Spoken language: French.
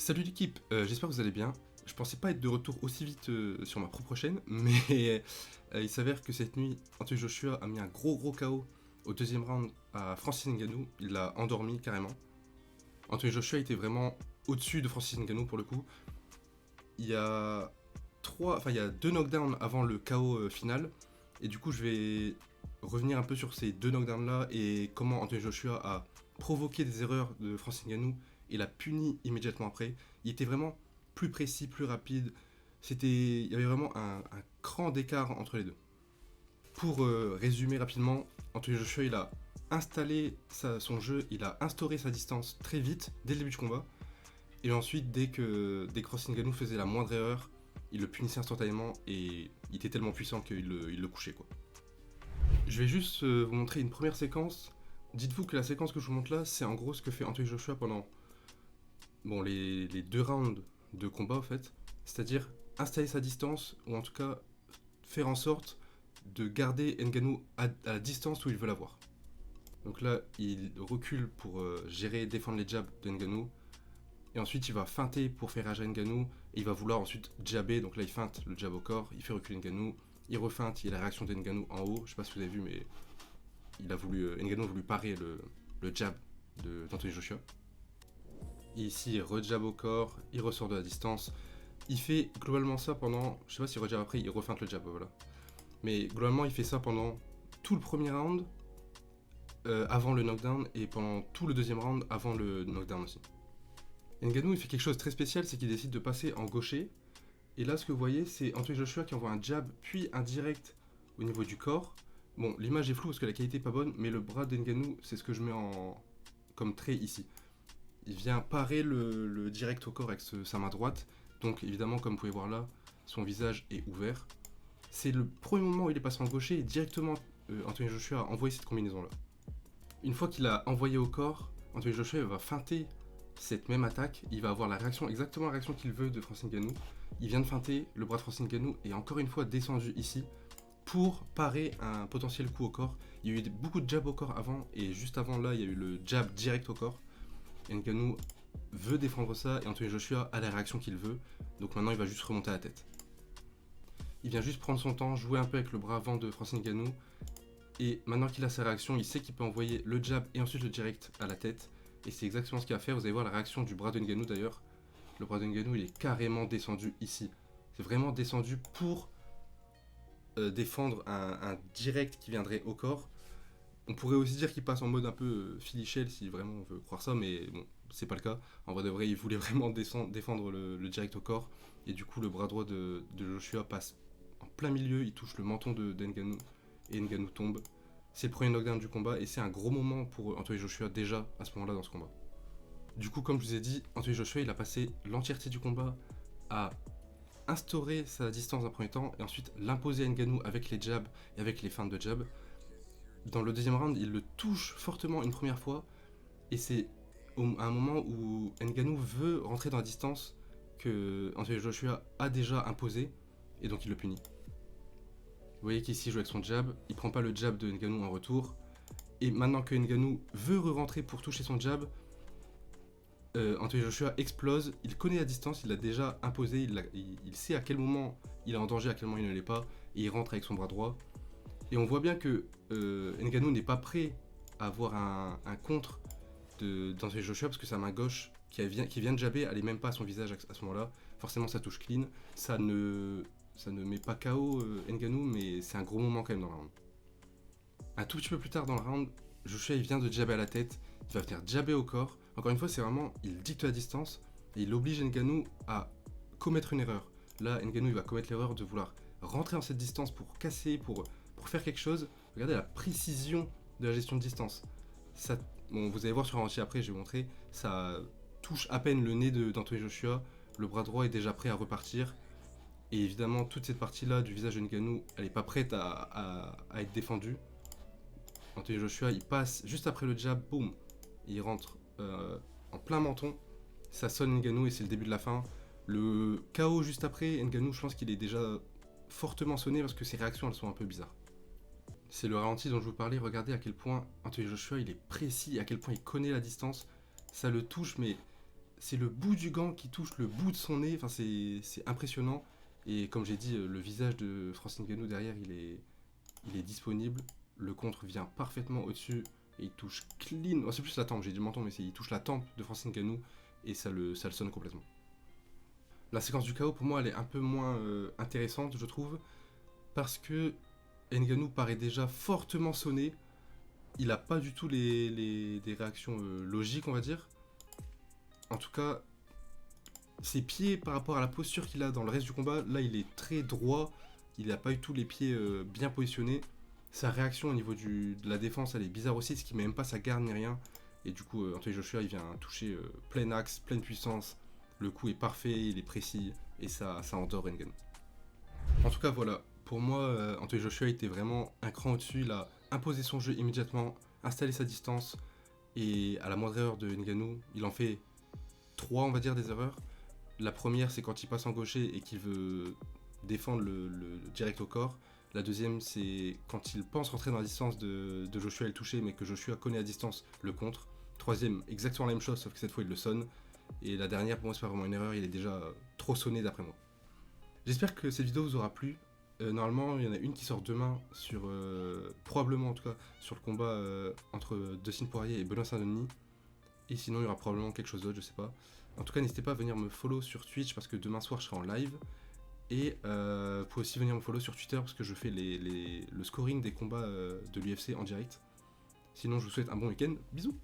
Salut l'équipe, j'espère que vous allez bien. Je pensais pas être de retour aussi vite sur ma propre chaîne, mais il s'avère que cette nuit, Anthony Joshua a mis un gros KO au deuxième round à Francis Ngannou. Il l'a endormi carrément. Anthony Joshua était vraiment au-dessus de Francis Ngannou pour le coup. Il y a il y a deux knockdowns avant le KO final, et du coup je vais revenir un peu sur ces deux knockdowns là et comment Anthony Joshua a provoqué des erreurs de Francis Ngannou et l'a puni immédiatement après. Il était vraiment plus précis, plus rapide. Il y avait vraiment un cran d'écart entre les deux. Pour résumer rapidement, Anthony Joshua il a installé son jeu, il a instauré sa distance très vite dès le début du combat. Et ensuite, dès que Francis Ngannou faisait la moindre erreur, il le punissait instantanément et il était tellement puissant qu'il le couchait quoi. Je vais juste vous montrer une première séquence. Dites-vous que la séquence que je vous montre là, c'est en gros ce que fait Anthony Joshua pendant les deux rounds de combat en fait. C'est-à-dire installer sa distance, ou en tout cas faire en sorte de garder Ngannou à la distance où il veut l'avoir. Donc là, il recule pour gérer et défendre les jabs de Ngannou. Et ensuite, il va feinter pour faire réagir Ngannou. Et il va vouloir ensuite jabber. Donc là, il feinte le jab au corps. Il fait reculer Ngannou. Il refeinte. Il y a la réaction de Ngannou en haut. Je sais pas si vous avez vu, mais Ngannou a voulu parer le jab d'Anthony Joshua. Et ici, il rejab au corps. Il ressort de la distance. Il fait globalement ça pendant. Je sais pas si rejab après, il refeinte le jab. Voilà. Mais globalement, il fait ça pendant tout le premier round. Avant le knockdown. Et pendant tout le deuxième round avant le knockdown aussi. Ngannou, il fait quelque chose de très spécial, c'est qu'il décide de passer en gaucher. Et là, ce que vous voyez, c'est Anthony Joshua qui envoie un jab, puis un direct au niveau du corps. Bon, l'image est floue parce que la qualité est pas bonne, mais le bras d'Ngannou, c'est ce que je mets comme trait ici. Il vient parer le direct au corps avec sa main droite. Donc, évidemment, comme vous pouvez voir là, son visage est ouvert. C'est le premier moment où il est passé en gaucher et directement, Anthony Joshua a envoyé cette combinaison-là. Une fois qu'il a envoyé au corps, Anthony Joshua va feinter cette même attaque, il va avoir exactement la réaction qu'il veut de Francis Ngannou. Il vient de feinter, le bras de Francis Ngannou est encore une fois descendu ici pour parer un potentiel coup au corps. Il y a eu beaucoup de jabs au corps avant, et juste avant là, il y a eu le jab direct au corps. Et Ngannou veut défendre ça, et Anthony Joshua a la réaction qu'il veut, donc maintenant il va juste remonter à la tête. Il vient juste prendre son temps, jouer un peu avec le bras avant de Francis Ngannou, et maintenant qu'il a sa réaction, il sait qu'il peut envoyer le jab et ensuite le direct à la tête. Et c'est exactement ce qu'il va faire. Vous allez voir la réaction du bras de Ngannou d'ailleurs. Le bras de Ngannou, il est carrément descendu ici. C'est vraiment descendu pour défendre un direct qui viendrait au corps. On pourrait aussi dire qu'il passe en mode un peu Philly si vraiment on veut croire ça, mais bon, c'est pas le cas. En vrai de vrai, il voulait vraiment défendre le direct au corps. Et du coup, le bras droit de Joshua passe en plein milieu. Il touche le menton de Ngannou et Ngannou tombe. C'est le premier knockdown du combat et c'est un gros moment pour Anthony Joshua déjà à ce moment-là dans ce combat. Du coup, comme je vous ai dit, Anthony Joshua il a passé l'entièreté du combat à instaurer sa distance d'un premier temps et ensuite l'imposer à Ngannou avec les jabs et avec les feintes de jab. Dans le deuxième round, il le touche fortement une première fois et c'est à un moment où Ngannou veut rentrer dans la distance que Anthony Joshua a déjà imposé et donc il le punit. Vous voyez qu'ici il joue avec son jab, il prend pas le jab de Ngannou en retour. Et maintenant que Ngannou veut re-rentrer pour toucher son jab, Anthony Joshua explose, il connaît la distance, il l'a déjà imposé, il sait à quel moment il est en danger, à quel moment il ne l'est pas, et il rentre avec son bras droit. Et on voit bien que Ngannou n'est pas prêt à avoir un contre d'Anthony Joshua parce que sa main gauche qui vient de jabber, elle est même pas à son visage à ce moment-là. Forcément ça touche clean, ça ne met pas KO Ngannou, mais c'est un gros moment quand même dans le round. Un tout petit peu plus tard dans le round, Joshua il vient de jabber à la tête, il va venir jabber au corps. Encore une fois, c'est vraiment, il dicte la distance et il oblige Ngannou à commettre une erreur. Là, Ngannou il va commettre l'erreur de vouloir rentrer dans cette distance pour casser, pour faire quelque chose. Regardez la précision de la gestion de distance. Ça, bon, vous allez voir sur un ralenti après, je vais vous montrer, ça touche à peine le nez d'Anthony Joshua, le bras droit est déjà prêt à repartir. Et évidemment, toute cette partie-là du visage de Ngannou, elle n'est pas prête à être défendue. Anthony Joshua, il passe juste après le jab, boum, il rentre en plein menton. Ça sonne Ngannou et c'est le début de la fin. Le KO juste après, Ngannou, je pense qu'il est déjà fortement sonné parce que ses réactions, elles sont un peu bizarres. C'est le ralenti dont je vous parlais. Regardez à quel point Anthony Joshua, il est précis, à quel point il connaît la distance. Ça le touche, mais c'est le bout du gant qui touche le bout de son nez. Enfin, c'est impressionnant. Et comme j'ai dit, le visage de Francis Ngannou derrière, il est disponible. Le contre vient parfaitement au-dessus et il touche clean. Oh, c'est plus la tempe, j'ai dit le menton, mais il touche la tempe de Francis Ngannou et ça le sonne complètement. La séquence du KO, pour moi, elle est un peu moins intéressante, je trouve, parce que Ngannou paraît déjà fortement sonné. Il n'a pas du tout des réactions logiques, on va dire. En tout cas, ses pieds par rapport à la posture qu'il a dans le reste du combat, là il est très droit, il n'a pas eu tous les pieds bien positionnés. Sa réaction au niveau de la défense, elle est bizarre aussi, ce qui met même pas sa garde ni rien. Et du coup, Anthony Joshua, il vient toucher plein axe, pleine puissance. Le coup est parfait, il est précis, et ça endort Ngannou. En tout cas, voilà. Pour moi, Anthony Joshua était vraiment un cran au-dessus. Il a imposé son jeu immédiatement, installé sa distance, et à la moindre erreur de Ngannou, il en fait trois, on va dire, des erreurs. La première, c'est quand il passe en gaucher et qu'il veut défendre le direct au corps. La deuxième, c'est quand il pense rentrer dans la distance de Joshua et le toucher, mais que Joshua connaît à distance le contre. Troisième, exactement la même chose, sauf que cette fois il le sonne. Et la dernière, pour moi, c'est pas vraiment une erreur, il est déjà trop sonné d'après moi. J'espère que cette vidéo vous aura plu. Normalement, il y en a une qui sort demain sur, probablement en tout cas, sur le combat entre Dustin Poirier et Benoît Saint-Denis. Et sinon, il y aura probablement quelque chose d'autre, je sais pas. En tout cas, n'hésitez pas à venir me follow sur Twitch parce que demain soir, je serai en live. Et vous pouvez aussi venir me follow sur Twitter parce que je fais le scoring des combats de l'UFC en direct. Sinon, je vous souhaite un bon week-end. Bisous!